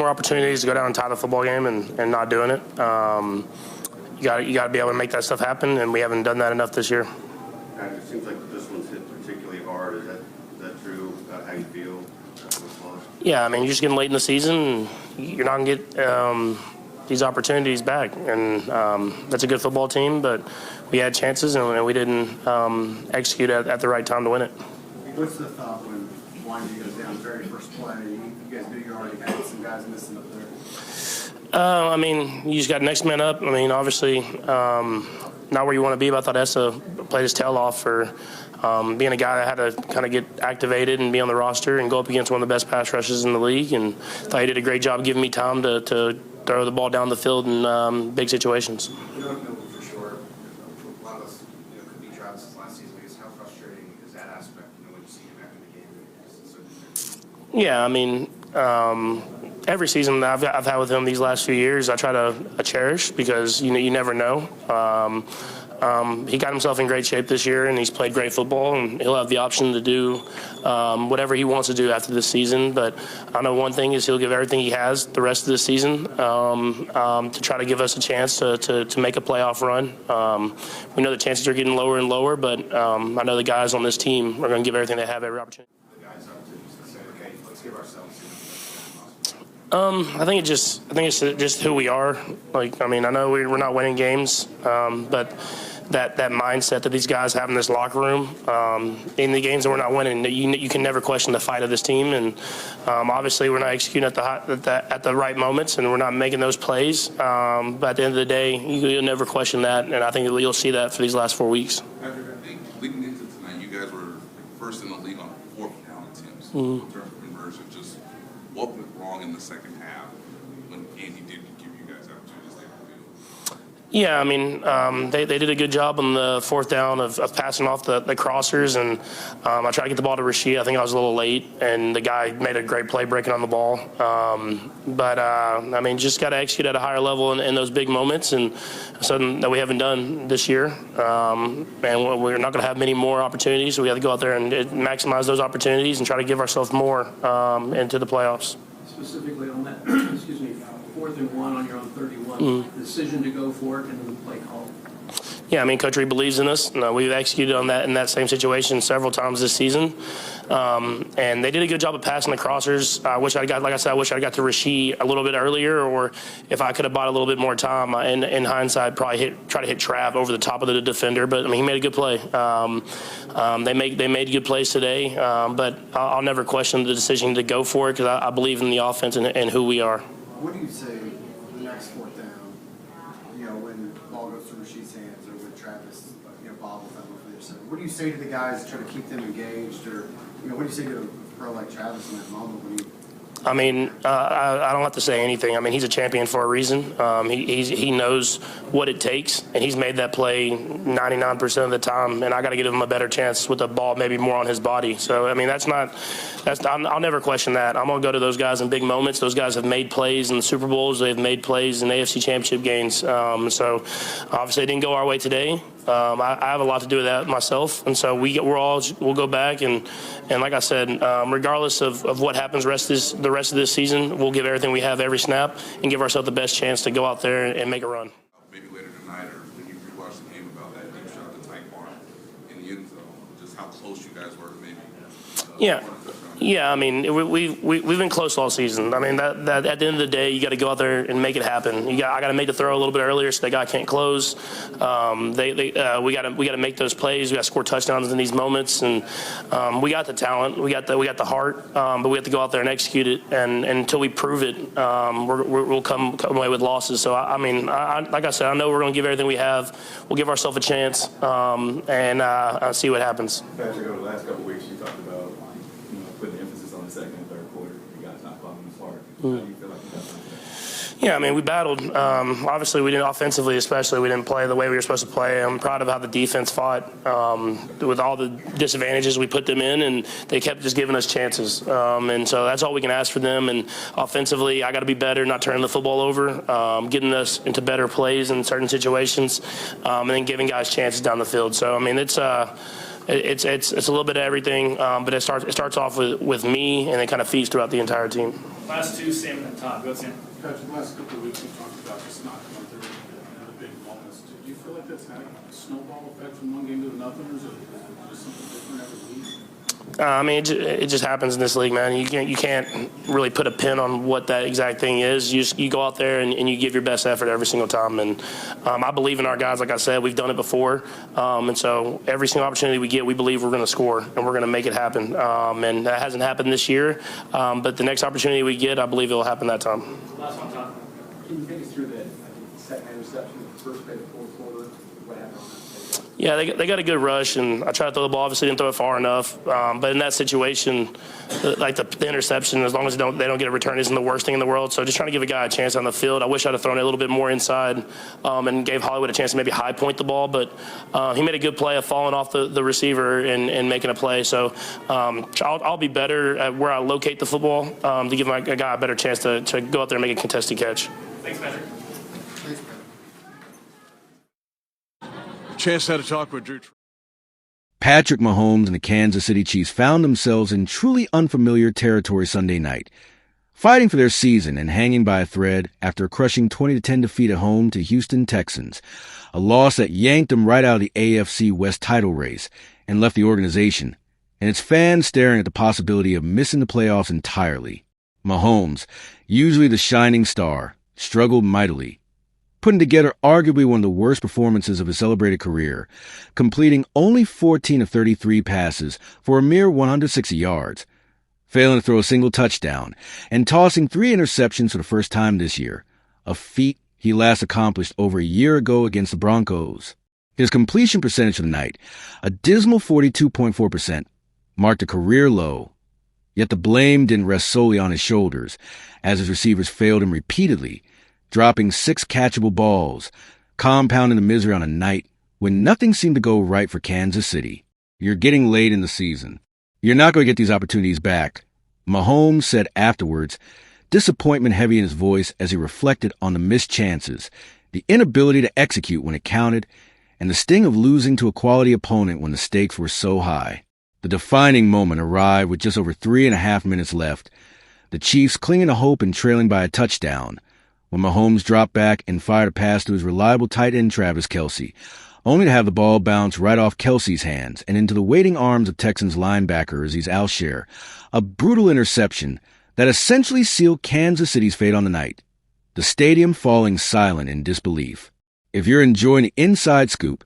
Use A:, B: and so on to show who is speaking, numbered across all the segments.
A: opportunities to go down and tie the football game and not doing it. You got to be able to make that stuff happen, and we haven't done that enough this year.
B: It seems like this one's hit particularly hard. Is that true about how you feel?
A: Yeah, I mean, you're just getting late in the season, and you're not going to get these opportunities back. And that's a good football team, but we had chances, and we didn't execute at the right time to win it.
C: What's the thought when Winding goes down the very first play? You guys knew you already had some guys missing up there.
A: I mean, you just got next man up. I mean, obviously, not where you want to be, but I thought Essa played his tail off for being a guy that had to kind of get activated and be on the roster and go up against one of the best pass rushes in the league. And I thought he did a great job giving me time to throw the ball down the field in big situations.
D: You don't know for sure. A lot of us, could be Travis's last season. I guess how frustrating is that aspect? When you see him after the game.
A: Yeah, I mean. Every season that I've had with him these last few years, I try to cherish because you never know. He got himself in great shape this year, and he's played great football, and he'll have the option to do whatever he wants to do after this season. But I know one thing is he'll give everything he has the rest of the season to try to give us a chance to make a playoff run. We know the chances are getting lower and lower, but I know the guys on this team are going to give everything they have every opportunity.
D: The guys up to say, okay, let's give ourselves.
A: I think it's just who we are. Like, I mean, I know we're not winning games, but that mindset that these guys have in this locker room, in the games that we're not winning, you can never question the fight of this team. And obviously, we're not executing at the right moments, and we're not making those plays. But at the end of the day, you'll never question that, and I think you'll see that for these last 4 weeks.
E: Leading into tonight, you guys were first in the league on fourth down attempts in terms of conversion. Just what went wrong in the second half when Andy did give you guys opportunities there to do?
A: Yeah, I mean, they did a good job on the fourth down of passing off the crossers, and I tried to get the ball to Rashid. I think I was a little late, and the guy made a great play breaking on the ball. I mean, just got to execute at a higher level in those big moments, and something that we haven't done this year. And we're not going to have many more opportunities, so we have to go out there and maximize those opportunities and try to give ourselves more into the playoffs.
C: Specifically on that, excuse me, 4th and 1 on your own 31, decision to go for it and the play call.
A: Yeah, I mean, Coach Reed believes in us. We've executed on that in that same situation several times this season, and they did a good job of passing the crossers. I wish I got to Rashid a little bit earlier, or if I could have bought a little bit more time. In hindsight, probably try to hit Trav over the top of the defender, but I mean, he made a good play. They made good plays today, but I'll never question the decision to go for it because I believe in the offense and who we are.
C: What do you say the next 4th down? When the ball goes to Rashid's hands, or when Travis, bobbles that one for their side. What do you say to the guys to try to keep them engaged, or what do you say to a pro like Travis in that moment when you?
A: I mean, I don't have to say anything. I mean, he's a champion for a reason. He knows what it takes, and he's made that play 99% of the time. And I got to give him a better chance with the ball, maybe more on his body. So I mean, I'll never question that. I'm gonna go to those guys in big moments. Those guys have made plays in the Super Bowls. They've made plays in AFC Championship games. So obviously, it didn't go our way today. I have a lot to do with that myself, and so we'll go back and like I said, regardless of what happens the rest of this season, we'll give everything we have every snap and give ourselves the best chance to go out there and make a run.
E: Maybe later tonight, or when you rewatch the game, about that deep shot to Tyquan in the end zone, just how close you guys were to maybe. Yeah, I mean, we've been close all season. I mean, that at the end of the day, you got to go out there and make it happen. I got to make the throw a little bit earlier so the guy can't close. We got to make those plays. We got to score touchdowns in these moments, and we got the talent, we got the heart, but we have to go out there and execute it. And until we prove it, we'll come away with losses. So I mean, like I said, I know we're going to give everything we have. We'll give ourselves a chance and see what happens.
F: Patrick, over the last couple of weeks, you talked about putting emphasis on the second and third quarter. You guys not following this hard. How do you feel like you got that?
A: Yeah, I mean, we battled. Obviously, we didn't offensively, especially. We didn't play the way we were supposed to play. I'm proud of how the defense fought with all the disadvantages we put them in, and they kept just giving us chances. And so that's all we can ask for them. And offensively, I got to be better, not turning the football over, getting us into better plays in certain situations, and then giving guys chances down the field. So I mean, it's a little bit of everything, but it starts off with me, and it kind of feeds throughout the entire team.
G: Last two, Sam and Todd. Go, Sam.
H: Patrick, the last couple of weeks we talked about just not coming through in the big moments. Do you feel like that's had a snowball effect from one game to another, or is it just something different every week?
A: I mean, it just happens in this league, man. You can't really put a pin on what that exact thing is. You go out there and you give your best effort every single time. And I believe in our guys. Like I said, we've done it before. And so every single opportunity we get, we believe we're going to score and we're going to make it happen. And that hasn't happened this year. But the next opportunity we get, I believe it will happen that time.
G: Last one, Todd.
I: Can you take us through the second interception, the first play of the fourth quarter? What happened on that play?
A: Yeah, they got a good rush, and I tried to throw the ball. Obviously, didn't throw it far enough. But in that situation, like the interception, as long as they don't get a return, isn't the worst thing in the world. So just trying to give a guy a chance on the field. I wish I'd have thrown it a little bit more inside and gave Hollywood a chance to maybe high point the ball. But he made a good play of falling off the receiver and making a play. So I'll be better at where I locate the football to give a guy a better chance to go out there and make a contested catch.
G: Thanks, Patrick.
J: Chance had a talk with Drew.
K: Patrick Mahomes and the Kansas City Chiefs found themselves in truly unfamiliar territory Sunday night, fighting for their season and hanging by a thread after a crushing 20-10 defeat at home to Houston-Texans, a loss that yanked them right out of the AFC West title race and left the organization and its fans staring at the possibility of missing the playoffs entirely. Mahomes, usually the shining star, struggled mightily, putting together arguably one of the worst performances of his celebrated career, completing only 14 of 33 passes for a mere 160 yards, failing to throw a single touchdown, and tossing 3 interceptions for the first time this year, a feat he last accomplished over a year ago against the Broncos. His completion percentage for the night, a dismal 42.4%, marked a career low, yet the blame didn't rest solely on his shoulders, as his receivers failed him repeatedly, dropping 6 catchable balls, compounding the misery on a night when nothing seemed to go right for Kansas City. You're getting late in the season. You're not going to get these opportunities back, Mahomes said afterwards, disappointment heavy in his voice as he reflected on the missed chances, the inability to execute when it counted, and the sting of losing to a quality opponent when the stakes were so high. The defining moment arrived with just over 3.5 minutes left, the Chiefs clinging to hope and trailing by a touchdown, when Mahomes dropped back and fired a pass to his reliable tight end Travis Kelce, only to have the ball bounce right off Kelce's hands and into the waiting arms of Texans linebacker Azeez Al-Shaair, a brutal interception that essentially sealed Kansas City's fate on the night, the stadium falling silent in disbelief. If you're enjoying the inside scoop,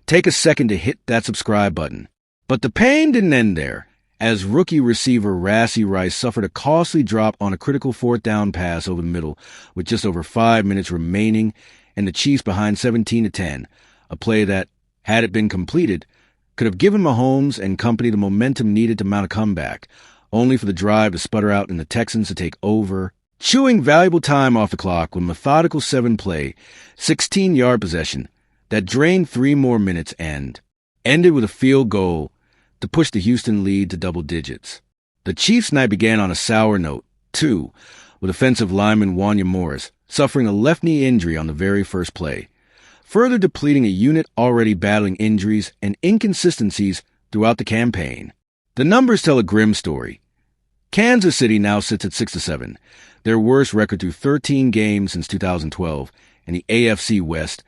K: take a second to hit that subscribe button. But the pain didn't end there, as rookie receiver Rashee Rice suffered a costly drop on a critical 4th down pass over the middle with just over 5 minutes remaining and the Chiefs behind 17-10, a play that, had it been completed, could have given Mahomes and company the momentum needed to mount a comeback, only for the drive to sputter out and the Texans to take over, chewing valuable time off the clock with methodical 7-play, 16-yard possession that drained 3 more minutes and ended with a field goal to push the Houston lead to double digits. The Chiefs' night began on a sour note, too, with offensive lineman Wanya Morris suffering a left knee injury on the very first play, further depleting a unit already battling injuries and inconsistencies throughout the campaign. The numbers tell a grim story. Kansas City now sits at 6-7, their worst record through 13 games since 2012, and the AFC West,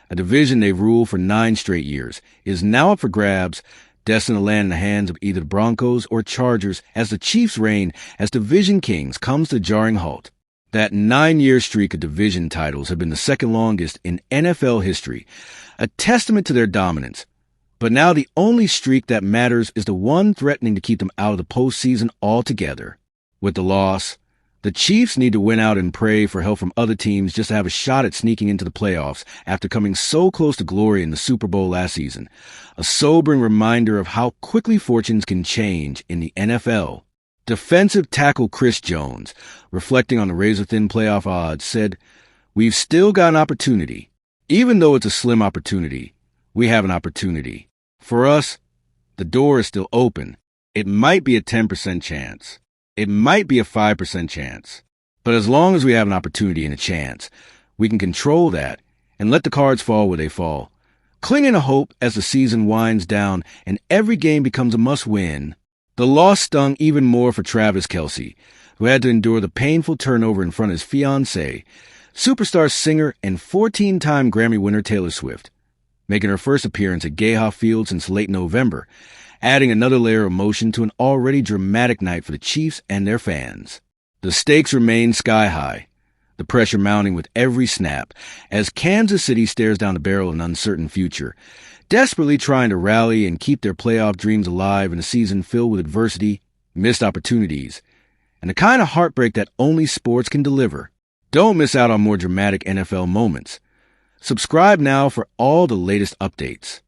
K: a division they've ruled for 9 straight years, is now up for grabs, destined to land in the hands of either the Broncos or Chargers as the Chiefs' reign as division kings comes to a jarring halt. That 9-year streak of division titles have been the second longest in NFL history, a testament to their dominance. But now the only streak that matters is the one threatening to keep them out of the postseason altogether. With the loss, the Chiefs need to win out and pray for help from other teams just to have a shot at sneaking into the playoffs after coming so close to glory in the Super Bowl last season, a sobering reminder of how quickly fortunes can change in the NFL. Defensive tackle Chris Jones, reflecting on the razor-thin playoff odds, said, "We've still got an opportunity. Even though it's a slim opportunity, we have an opportunity. For us, the door is still open. It might be a 10% chance. It might be a 5% chance. But as long as we have an opportunity and a chance, we can control that and let the cards fall where they fall. Clinging to hope as the season winds down and every game becomes a must-win." The loss stung even more for Travis Kelce, who had to endure the painful turnover in front of his fiancée, superstar singer and 14-time Grammy winner Taylor Swift, making her first appearance at Gayha Field since late November, adding another layer of emotion to an already dramatic night for the Chiefs and their fans. The stakes remain sky high, the pressure mounting with every snap as Kansas City stares down the barrel of an uncertain future, desperately trying to rally and keep their playoff dreams alive in a season filled with adversity, missed opportunities, and the kind of heartbreak that only sports can deliver. Don't miss out on more dramatic NFL moments. Subscribe now for all the latest updates.